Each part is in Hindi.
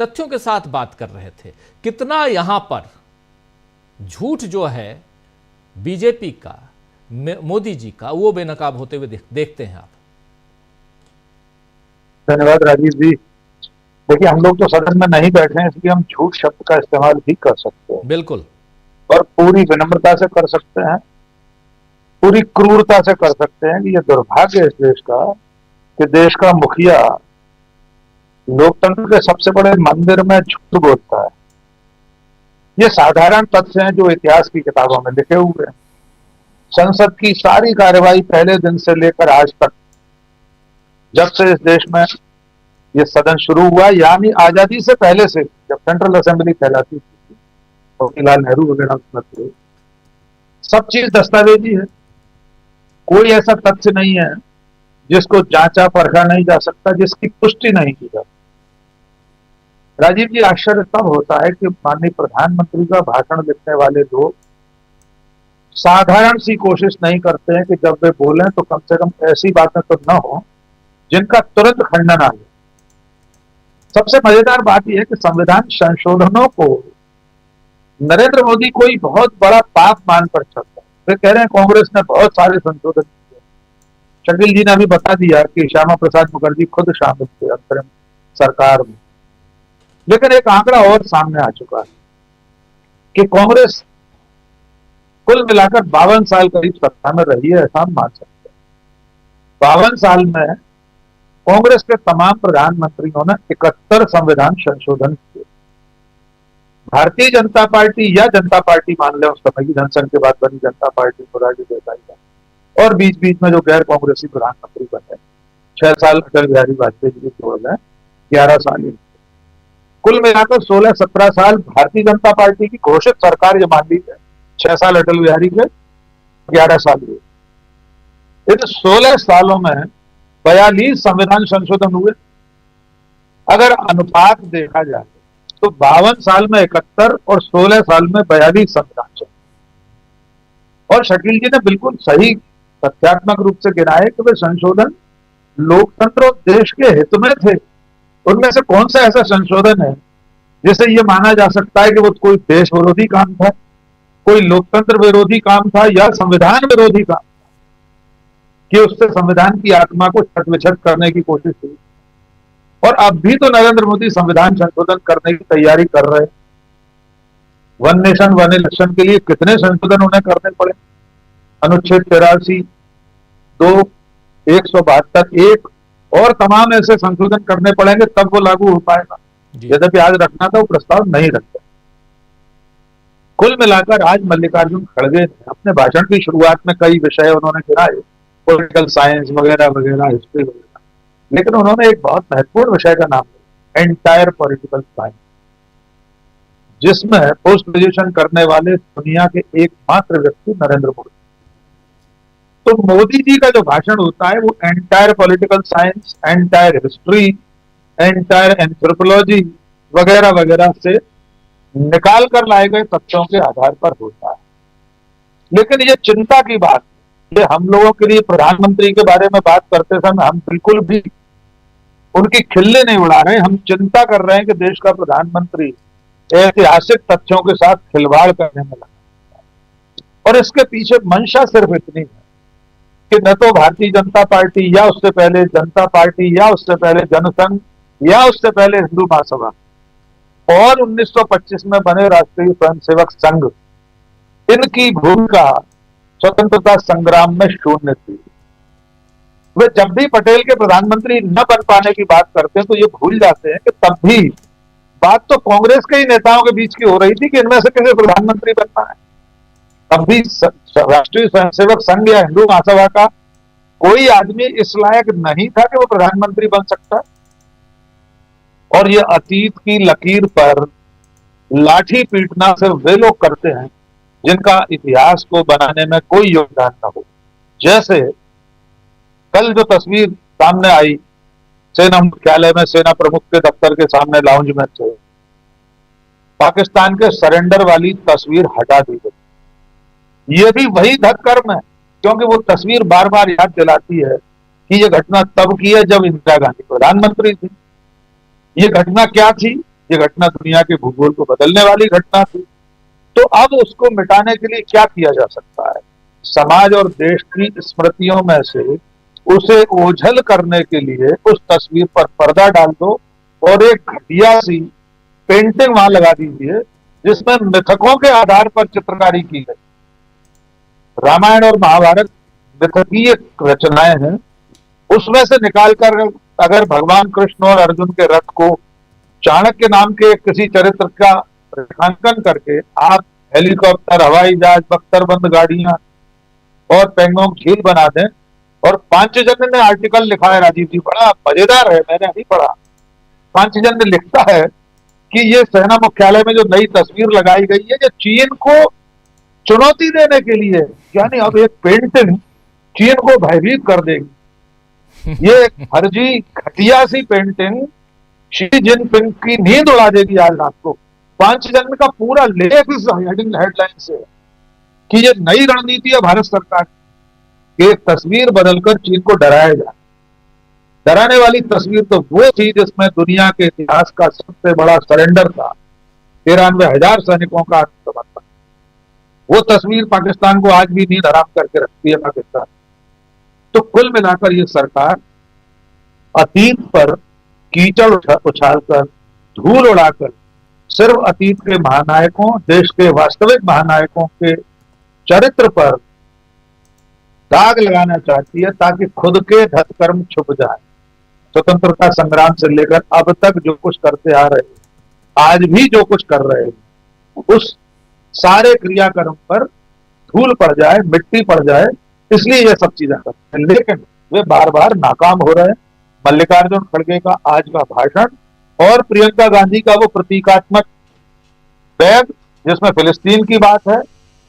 तथ्यों के साथ बात कर रहे थे। कितना यहां पर झूठ जो है बीजेपी का, मोदी जी का, वो बेनकाब होते हुए देखते हैं आप। धन्यवाद राजीव जी। देखिए, हम लोग तो सदन में नहीं बैठे हैं, इसलिए हम झूठ शब्द का इस्तेमाल भी कर सकते हैं। बिल्कुल। और पूरी विनम्रता से कर सकते हैं, पूरी क्रूरता से कर सकते हैं कि यह दुर्भाग्य है इस देश का कि देश का मुखिया लोकतंत्र के सबसे बड़े मंदिर में झूठ बोलता है। ये साधारण तथ्य हैं जो इतिहास की किताबों में लिखे हुए हैं। संसद की सारी कार्यवाही पहले दिन से लेकर आज तक, जब से इस देश में ये सदन शुरू हुआ, यानी आजादी से पहले से, जब सेंट्रल असेंबली कहलाती थी, मोतीलाल नेहरू वगैरह उसमें थे, सब चीज दस्तावेजी है। कोई ऐसा तथ्य नहीं है जिसको जांचा परखा नहीं जा सकता, जिसकी पुष्टि नहीं की जा सकती। राजीव जी, आश्चर्य तब होता है कि माननीय प्रधानमंत्री का भाषण लिखने वाले लोग साधारण सी कोशिश नहीं करते हैं कि जब वे बोलें तो कम से कम ऐसी बातें तो न हो जिनका तुरंत खंडन आ जाए। सबसे मजेदार बात यह है कि संविधान संशोधनों को नरेंद्र मोदी कोई बहुत बड़ा पाप मानकर चलता है। वे कह रहे हैं कांग्रेस ने बहुत सारे संशोधन किए। शकील जी ने अभी बता दिया कि श्यामा प्रसाद मुखर्जी खुद शामिल थे अंतरिम सरकार में। लेकिन एक आंकड़ा और सामने आ चुका है कि कांग्रेस कुल मिलाकर 52 साल करीब सत्ता में रही है, ऐसा हम मान सकते हैं। 52 साल में कांग्रेस के तमाम प्रधानमंत्रियों ने 71 संविधान संशोधन किए। भारतीय जनता पार्टी या जनता पार्टी मान ले, उस समय की जनसंघ के बाद बनी जनता पार्टी, मोरारजी देसाई का, और बीच बीच में जो गैर कांग्रेसी प्रधानमंत्री बने, 6 साल अटल बिहारी वाजपेयी जी जोड़ लें, 11 साल। कुल मिलाकर 16-17 साल भारतीय जनता पार्टी की घोषित सरकार, ये मान लीजिए 6 साल अटल बिहारी के, 11 साल हुए। इन 16 सालों में 42 संविधान संशोधन हुए। अगर अनुपात देखा जाए तो 52 साल में 71 और 16 साल में 42 संविधान संशोधन। और शकील जी ने बिल्कुल सही तथ्यात्मक रूप से गिनाया कि वे संशोधन लोकतंत्र और देश के हित में थे। उनमें से कौन सा ऐसा संशोधन है जिसे यह माना जा सकता है कि वो कोई देश विरोधी काम था, कोई लोकतंत्र विरोधी काम था या संविधान विरोधी काम, कि उससे संविधान की आत्मा को छत-विछत करने की कोशिश हुई। और अब भी तो नरेंद्र मोदी संविधान संशोधन करने की तैयारी कर रहे हैं। वन नेशन वन इलेक्शन के लिए कितने संशोधन उन्हें करने पड़े? अनुच्छेद 83, 2, 172, 1 और तमाम ऐसे संशोधन करने पड़ेंगे, तब वो लागू हो पाएगा। यद्यपि आज रखना था, वो प्रस्ताव नहीं रखते। कुल मिलाकर आज मल्लिकार्जुन खड़गे ने अपने भाषण की शुरुआत में कई विषय उन्होंने गिनाए, पॉलिटिकल साइंस वगैरह वगैरह, हिस्ट्री वगैरह, लेकिन उन्होंने एक बहुत महत्वपूर्ण विषय का नाम लिया, एंटायर पॉलिटिकल साइंस, जिसमें पोस्ट ग्रेजुएशन करने वाले दुनिया के एकमात्र व्यक्ति नरेंद्र मोदी। तो मोदी जी का जो भाषण होता है वो entire political science, entire history, entire anthropology वगैरह वगैरह से निकाल कर लाए गए तथ्यों के आधार पर होता है। लेकिन ये चिंता की बात, ये हम लोगों के लिए प्रधानमंत्री के बारे में बात करते समय हम बिल्कुल भी उनकी खिल्ली नहीं उड़ा रहे। हम चिंता कर रहे हैं कि देश का प्रधानमंत्री ऐतिहासिक तथ्यों के साथ खिलवाड़ करने में लगा। और इसके पीछे मंशा सिर्फ इतनी है कि न तो भारतीय जनता पार्टी या उससे पहले जनता पार्टी या उससे पहले जनसंघ या उससे पहले हिंदू महासभा और 1925 में बने राष्ट्रीय स्वयंसेवक संघ, इनकी भूमिका स्वतंत्रता संग्राम में शून्य थी। वे जब भी पटेल के प्रधानमंत्री न बन पाने की बात करते हैं तो ये भूल जाते हैं कि तब भी बात तो कांग्रेस के ही नेताओं के बीच की हो रही थी कि इनमें से किसे प्रधानमंत्री बनना है। तब भी राष्ट्रीय स्वयंसेवक संघ या हिंदू महासभा का कोई आदमी इस लायक नहीं था कि वो प्रधानमंत्री बन सकता। और ये अतीत की लकीर पर लाठी पीटना सिर्फ वे लोग करते हैं जिनका इतिहास को बनाने में कोई योगदान न हो। जैसे कल जो तस्वीर सामने आई सेना मुख्यालय में, सेना प्रमुख के दफ्तर के सामने लाउंज में से पाकिस्तान के सरेंडर वाली तस्वीर हटा दी गई। ये भी वही धक्कर्म है, क्योंकि वो तस्वीर बार बार याद दिलाती है कि यह घटना तब की है जब इंदिरा गांधी प्रधानमंत्री थी। ये घटना क्या थी? ये घटना दुनिया के भूगोल को बदलने वाली घटना थी। तो अब उसको मिटाने के लिए क्या किया जा सकता है? समाज और देश की स्मृतियों में से उसे ओझल करने के लिए उस तस्वीर पर पर्दा डाल दो और एक घटिया सी पेंटिंग वहां लगा दीजिए जिसमें मिथकों के आधार पर चित्रकारी की गई। रामायण और महाभारत मिथकीय रचनाएं हैं, उसमें से निकालकर अगर भगवान कृष्ण और अर्जुन के रथ को चाणक्य नाम के किसी चरित्र का रेखांकन करके आप हेलीकॉप्टर, हवाई जहाज, बख्तरबंद गाड़ियां और पेंगोंग झील बना दें। और पांचजन्य ने आर्टिकल लिखा है, राजीव जी, बड़ा मजेदार है, मैंने नहीं पढ़ा। पांचजन्य लिखता है कि ये सेना मुख्यालय में जो नई तस्वीर लगाई गई है, जो चीन को चुनौती देने के लिए, यानी अब एक पेंटिंग चीन को भयभीत कर देगी। ये फर्जी घटिया सी पेंटिंग शी जिनपिंग की नींद उड़ा देगी आज रात को। पांचजन्य का पूरा लेख इस हेडलाइन से है कि ये नई रणनीति है भारत सरकार की, एक तस्वीर बदलकर चीन को डराया जाए। डराने वाली तस्वीर तो वो थी जिसमें दुनिया के इतिहास का सबसे बड़ा सरेंडर था, 93,000 सैनिकों का आत्मसमर्पण। वो तस्वीर पाकिस्तान को आज भी नींद हराम करके रखती है पाकिस्तान। तो कुल मिलाकर ये सरकार अतीत पर कीचड़ उछालकर, धूल उड़ाकर सिर्फ अतीत के महानायकों, देश के वास्तविक महानायकों के चरित्र पर दाग लगाना चाहती है ताकि खुद के धर्म छुप जाए। स्वतंत्रता संग्राम से लेकर अब तक जो कुछ करते आ रहे हैं, आज भी जो कुछ कर रहे हैं, उस सारे क्रियाक्रम पर धूल पड़ जाए, मिट्टी पड़ जाए, इसलिए ये सब चीजें करते हैं। लेकिन वे बार बार नाकाम हो रहे हैं। मल्लिकार्जुन खड़गे का आज का भाषण और प्रियंका गांधी का वो प्रतीकात्मक बैग जिसमें फिलिस्तीन की बात है,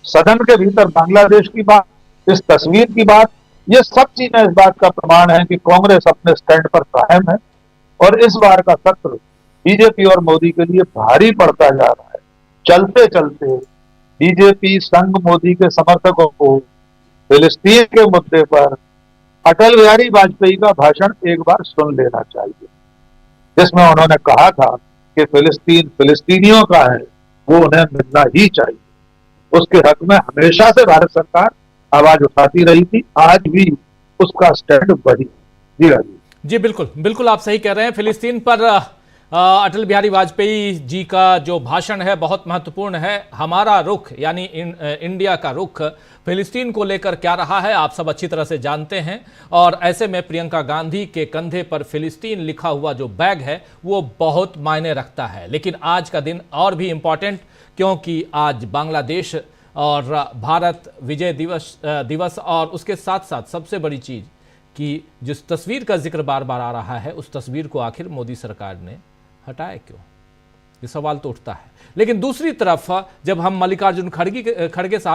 सदन के भीतर बांग्लादेश की बात, इस तस्वीर की बात, ये सब चीजें इस बात का प्रमाण है कि कांग्रेस अपने स्टैंड पर कायम है और इस बार का सत्र बीजेपी और मोदी के लिए भारी पड़ता जा रहा है। चलते चलते बीजेपी संग मोदी के समर्थकों को फिलिस्तीन के मुद्दे पर अटल बिहारी वाजपेयी का भाषण एक बार सुन लेना चाहिए, जिसमें उन्होंने कहा था कि फिलिस्तीन फिलिस्तीनियों का है, वो उन्हें मिलना ही चाहिए। उसके हक में हमेशा से भारत सरकार आवाज उठाती रही थी, आज भी उसका स्टैंड वही। जी राजीव जी, बिल्कुल बिल्कुल आप सही कह रहे हैं। फिलिस्तीन पर अटल बिहारी वाजपेयी जी का जो भाषण है बहुत महत्वपूर्ण है। हमारा रुख यानी इंडिया का रुख फिलिस्तीन को लेकर क्या रहा है आप सब अच्छी तरह से जानते हैं। और ऐसे में प्रियंका गांधी के कंधे पर फिलिस्तीन लिखा हुआ जो बैग है वो बहुत मायने रखता है। लेकिन आज का दिन और भी इम्पॉर्टेंट, क्योंकि आज बांग्लादेश और भारत विजय दिवस और उसके साथ साथ सबसे बड़ी चीज़ कि जिस तस्वीर का जिक्र बार बार आ रहा है, उस तस्वीर को आखिर मोदी सरकार ने हटाया क्यों, ये सवाल तो उठता है। लेकिन दूसरी तरफ जब हम मल्लिकार्जुन खड़गे साहब